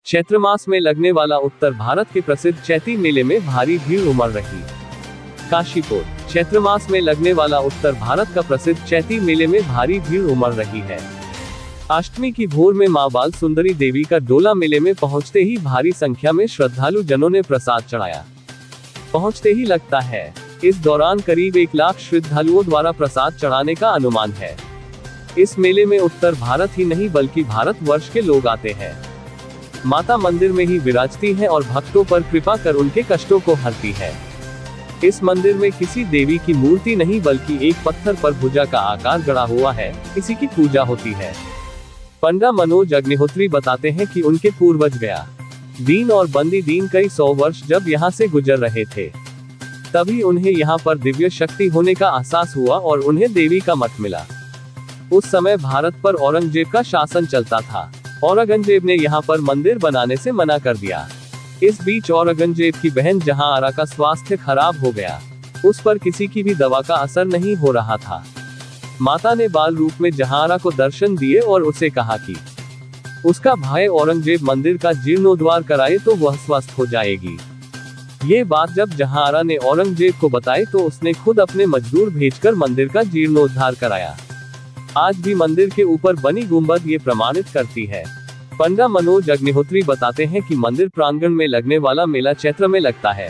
चैत्र मास में लगने वाला उत्तर भारत के प्रसिद्ध चैती मेले में भारी भीड़ उमड़ रही। काशीपुर। चैत्र मास में लगने वाला उत्तर भारत का प्रसिद्ध चैती मेले में भारी भीड़ उमड़ रही है। अष्टमी की भोर में मां बाल सुंदरी देवी का डोला मेले में पहुंचते ही भारी संख्या में श्रद्धालु जनों ने प्रसाद चढ़ाया। पहुंचते ही लगता है इस दौरान करीब 1 लाख श्रद्धालुओं द्वारा प्रसाद चढ़ाने का अनुमान है। इस मेले में उत्तर भारत ही नहीं बल्कि भारत वर्ष के लोग आते हैं। माता मंदिर में ही विराजती है और भक्तों पर कृपा कर उनके कष्टों को हरती है। इस मंदिर में किसी देवी की मूर्ति नहीं बल्कि एक पत्थर पर भुजा का आकार गढ़ा हुआ है, इसी की पूजा होती है। पंडा मनोज अग्निहोत्री बताते हैं कि उनके पूर्वज गया दीन और बंदी दीन कई 100 वर्ष जब यहाँ से गुजर रहे थे, तभी उन्हें यहाँ पर दिव्य शक्ति होने का एहसास हुआ और उन्हें देवी का मत मिला। उस समय भारत पर औरंगजेब का शासन चलता था। औरंगजेब ने यहाँ पर मंदिर बनाने से मना कर दिया। इस बीच औरंगजेब की बहन जहांआरा का स्वास्थ्य खराब हो गया। उस पर किसी की भी दवा का असर नहीं हो रहा था। माता ने बाल रूप में जहांआरा को दर्शन दिए और उसे कहा कि उसका भाई औरंगजेब मंदिर का जीर्णोद्धार कराए तो वह स्वस्थ हो जाएगी। ये बात जब जहांआरा ने औरंगजेब को बताई तो उसने खुद अपने मजदूर भेजकर मंदिर का जीर्णोद्धार कराया। आज भी मंदिर के ऊपर बनी गुंबद ये प्रमाणित करती है। पंडा मनोज अग्निहोत्री बताते हैं कि मंदिर प्रांगण में लगने वाला मेला चैत्र में लगता है,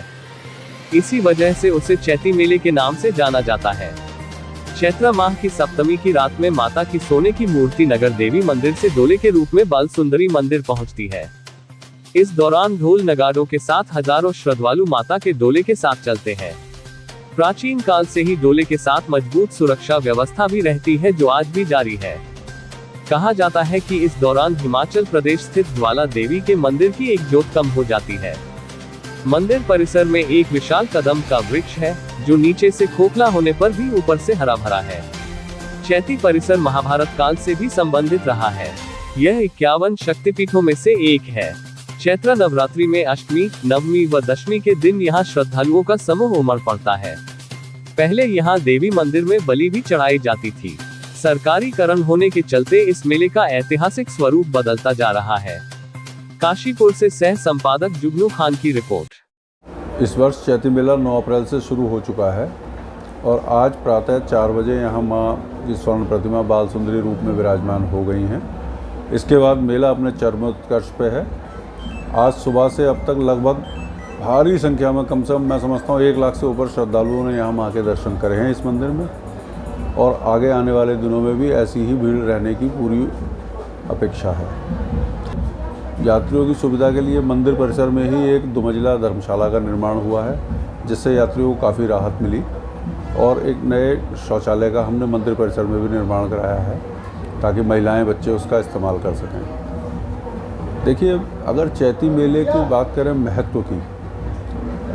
इसी वजह से उसे चैती मेले के नाम से जाना जाता है। चैत्र माह की सप्तमी की रात में माता की सोने की मूर्ति नगर देवी मंदिर से डोले के रूप में बाल सुंदरी मंदिर पहुंचती है। इस दौरान ढोल नगाड़ों के साथ हजारों श्रद्धालु माता के डोले के साथ चलते हैं। प्राचीन काल से ही डोले के साथ मजबूत सुरक्षा व्यवस्था भी रहती है, जो आज भी जारी है। कहा जाता है कि इस दौरान हिमाचल प्रदेश स्थित ज्वाला देवी के मंदिर की एक ज्योत कम हो जाती है। मंदिर परिसर में एक विशाल कदम का वृक्ष है, जो नीचे से खोखला होने पर भी ऊपर से हरा भरा है। चैती परिसर महाभारत काल से भी संबंधित रहा है। यह 51 शक्तिपीठों में से एक है। चैत्र नवरात्रि में अष्टमी, नवमी व दशमी के दिन यहाँ श्रद्धालुओं का समूह उमड़ पड़ता है। पहले यहाँ देवी मंदिर में बलि भी चढ़ाई जाती थी। सरकारीकरण होने के चलते इस मेले का ऐतिहासिक स्वरूप बदलता जा रहा है। काशीपुर से सह संपादक जुगनू खान की रिपोर्ट। इस वर्ष चैती मेला 9 अप्रैल से शुरू हो चुका है और आज प्रातः 4 बजे यहाँ माँ की स्वर्ण प्रतिमा बाल सुंदरी रूप में विराजमान हो गई हैं। इसके बाद मेला अपने चरमोत्कर्ष पे है। आज सुबह से अब तक लगभग भारी संख्या में, कम से कम मैं समझता हूँ 1 लाख से ऊपर श्रद्धालुओं ने यहाँ माँ के दर्शन करे हैं इस मंदिर में, और आगे आने वाले दिनों में भी ऐसी ही भीड़ रहने की पूरी अपेक्षा है। यात्रियों की सुविधा के लिए मंदिर परिसर में ही एक 2 मंजिला धर्मशाला का निर्माण हुआ है, जिससे यात्रियों को काफ़ी राहत मिली, और एक नए शौचालय का हमने मंदिर परिसर में भी निर्माण कराया है, ताकि महिलाएं बच्चे उसका इस्तेमाल कर सकें। देखिए, अगर चैती मेले की बात करें महत्व की,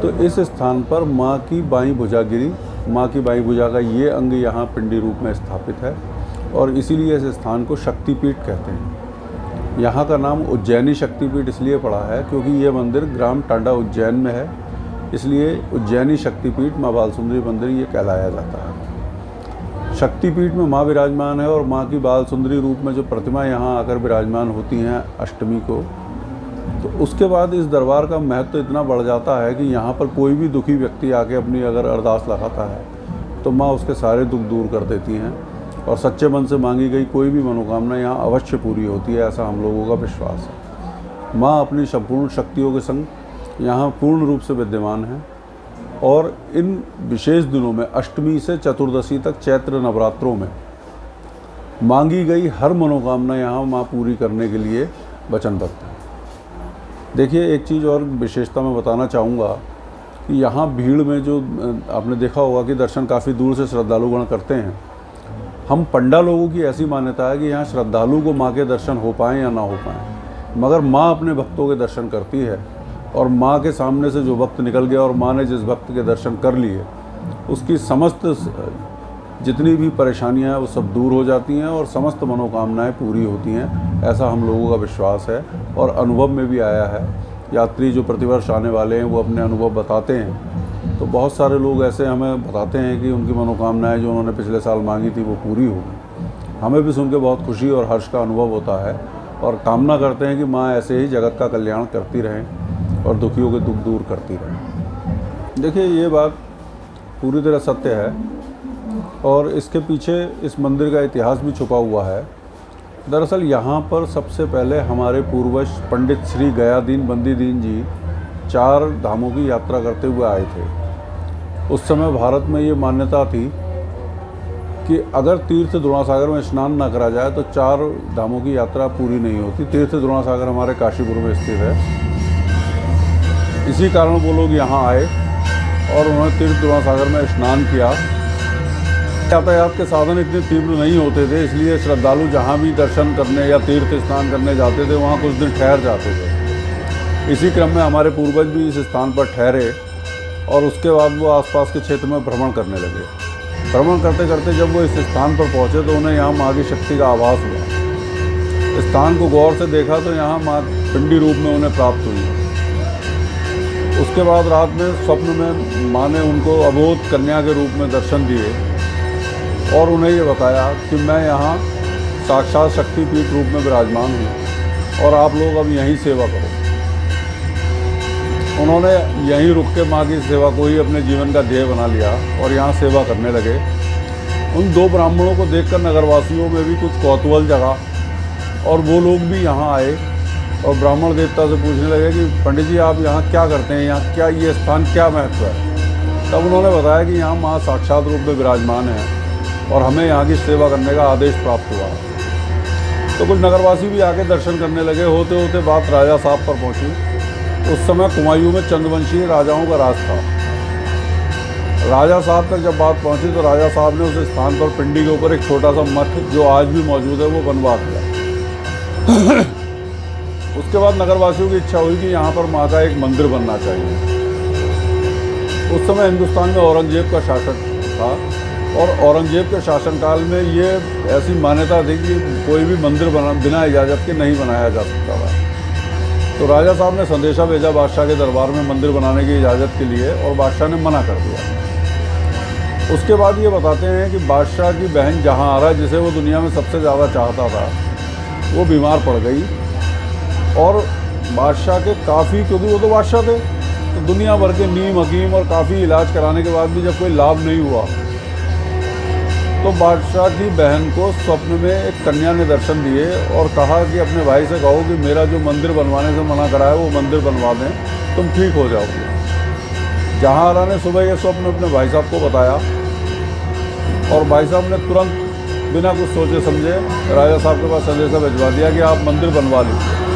तो इस स्थान पर माँ की बाईं भुजा गिरी, माँ की बाईं भुजा का ये अंग यहाँ पिंडी रूप में स्थापित है, और इसीलिए इस स्थान को शक्तिपीठ कहते हैं। यहाँ का नाम उज्जैनी शक्तिपीठ इसलिए पड़ा है क्योंकि ये मंदिर ग्राम टांडा उज्जैन में है, इसलिए उज्जैनी शक्तिपीठ माँ बाल सुंदरी मंदिर ये कहलाया जाता है। शक्तिपीठ में माँ विराजमान है, और माँ की बाल सुंदरी रूप में जो प्रतिमा यहाँ आकर विराजमान होती हैं अष्टमी को, तो उसके बाद इस दरबार का महत्व इतना बढ़ जाता है कि यहाँ पर कोई भी दुखी व्यक्ति आके अपनी अगर अरदास लगाता है तो माँ उसके सारे दुख दूर कर देती हैं, और सच्चे मन से मांगी गई कोई भी मनोकामना यहाँ अवश्य पूरी होती है, ऐसा हम लोगों का विश्वास है। माँ अपनी संपूर्ण शक्तियों के संग यहाँ पूर्ण रूप से विद्यमान है, और इन विशेष दिनों में अष्टमी से चतुर्दशी तक चैत्र नवरात्रों में मांगी गई हर मनोकामना यहाँ माँ पूरी करने के लिए वचनबद्ध है। देखिए, एक चीज़ और विशेषता मैं बताना चाहूँगा कि यहाँ भीड़ में जो आपने देखा होगा कि दर्शन काफ़ी दूर से श्रद्धालुगण करते हैं। हम पंडा लोगों की ऐसी मान्यता है कि यहाँ श्रद्धालु को माँ के दर्शन हो पाएँ या ना हो पाएँ, मगर माँ अपने भक्तों के दर्शन करती है, और माँ के सामने से जो भक्त निकल गया और माँ ने जिस भक्त के दर्शन कर लिए, उसकी समस्त जितनी भी परेशानियां हैं वो सब दूर हो जाती हैं और समस्त मनोकामनाएं पूरी होती हैं, ऐसा हम लोगों का विश्वास है और अनुभव में भी आया है। यात्री जो प्रतिवर्ष आने वाले हैं वो अपने अनुभव बताते हैं, तो बहुत सारे लोग ऐसे हमें बताते हैं कि उनकी मनोकामनाएं जो उन्होंने पिछले साल मांगी थी वो पूरी हो गई। हमें भी सुन के बहुत खुशी और हर्ष का अनुभव होता है और कामना करते हैं कि माँ ऐसे ही जगत का कल्याण करती रहें और दुखियों के दुख दूर करती रहें। देखिए, ये बात पूरी तरह सत्य है और इसके पीछे इस मंदिर का इतिहास भी छुपा हुआ है। दरअसल यहाँ पर सबसे पहले हमारे पूर्वज पंडित श्री गयादीन बंदीदीन जी 4 धामों की यात्रा करते हुए आए थे। उस समय भारत में ये मान्यता थी कि अगर तीर्थ द्रोणासागर में स्नान न करा जाए तो 4 धामों की यात्रा पूरी नहीं होती। तीर्थ द्रोणासागर हमारे काशीपुर में स्थित है। इसी कारण वो लोग यहाँ आए और उन्होंने तीर्थ द्रोणासागर में स्नान किया। यातायात के साधन इतने तीव्र नहीं होते थे, इसलिए श्रद्धालु जहाँ भी दर्शन करने या तीर्थ स्नान करने जाते थे वहाँ कुछ दिन ठहर जाते थे। इसी क्रम में हमारे पूर्वज भी इस स्थान पर ठहरे और उसके बाद वो आसपास के क्षेत्र में भ्रमण करने लगे। भ्रमण करते करते जब वो इस स्थान पर पहुँचे तो उन्हें यहाँ माँ की शक्ति का आभास हुआ। स्थान को गौर से देखा तो यहाँ माँ पिंडी रूप में उन्हें प्राप्त हुई। उसके बाद रात में स्वप्न में माँ ने उनको अबोध कन्या के रूप में दर्शन दिए और उन्हें ये बताया कि मैं यहाँ साक्षात शक्तिपीठ रूप में विराजमान हूँ और आप लोग अब यहीं सेवा करो। उन्होंने यहीं रुक के माँ की सेवा को ही अपने जीवन का ध्येय बना लिया और यहाँ सेवा करने लगे। उन 2 ब्राह्मणों को देखकर नगरवासियों में भी कुछ कौतूहल जगा और वो लोग भी यहाँ आए और ब्राह्मण देवता से पूछने लगे कि पंडित जी आप यहाँ क्या करते हैं, यहाँ क्या ये स्थान क्या महत्व है। तब उन्होंने बताया कि यहाँ माँ साक्षात रूप में विराजमान है और हमें यहाँ की सेवा करने का आदेश प्राप्त हुआ। तो कुछ नगरवासी भी आके दर्शन करने लगे। होते होते बात राजा साहब पर पहुँची। उस समय कुमायूं में चंद्रवंशीय राजाओं का राज था। राजा साहब तक जब बात पहुंची तो राजा साहब ने उस स्थान पर पिंडी के ऊपर एक छोटा सा मठ जो आज भी मौजूद है वो बनवा दिया। उसके बाद नगरवासियों की इच्छा हुई कि यहाँ पर माँ का एक मंदिर बनना चाहिए। उस समय हिंदुस्तान में औरंगजेब का शासक था और औरंगजेब के शासनकाल में ये ऐसी मान्यता थी कि कोई भी मंदिर बिना इजाज़त के नहीं बनाया जा सकता था। तो राजा साहब ने संदेशा भेजा बादशाह के दरबार में मंदिर बनाने की इजाज़त के लिए और बादशाह ने मना कर दिया। उसके बाद ये बताते हैं कि बादशाह की बहन जहांआरा, जिसे वो दुनिया में सबसे ज़्यादा चाहता था, वो बीमार पड़ गई और बादशाह के काफ़ी, क्योंकि वो तो बादशाह थे, तो दुनिया भर के नीम हकीम और काफ़ी इलाज कराने के बाद भी जब कोई लाभ नहीं हुआ तो बादशाह की बहन को स्वप्न में एक कन्या ने दर्शन दिए और कहा कि अपने भाई से कहो कि मेरा जो मंदिर बनवाने से मना करा है वो मंदिर बनवा दें, तुम ठीक हो जाओगे। जहांआरा ने सुबह ये स्वप्न अपने भाई साहब को बताया और भाई साहब ने तुरंत बिना कुछ सोचे समझे राजा साहब के पास संदेशा भिजवा दिया कि आप मंदिर बनवा लीजिए।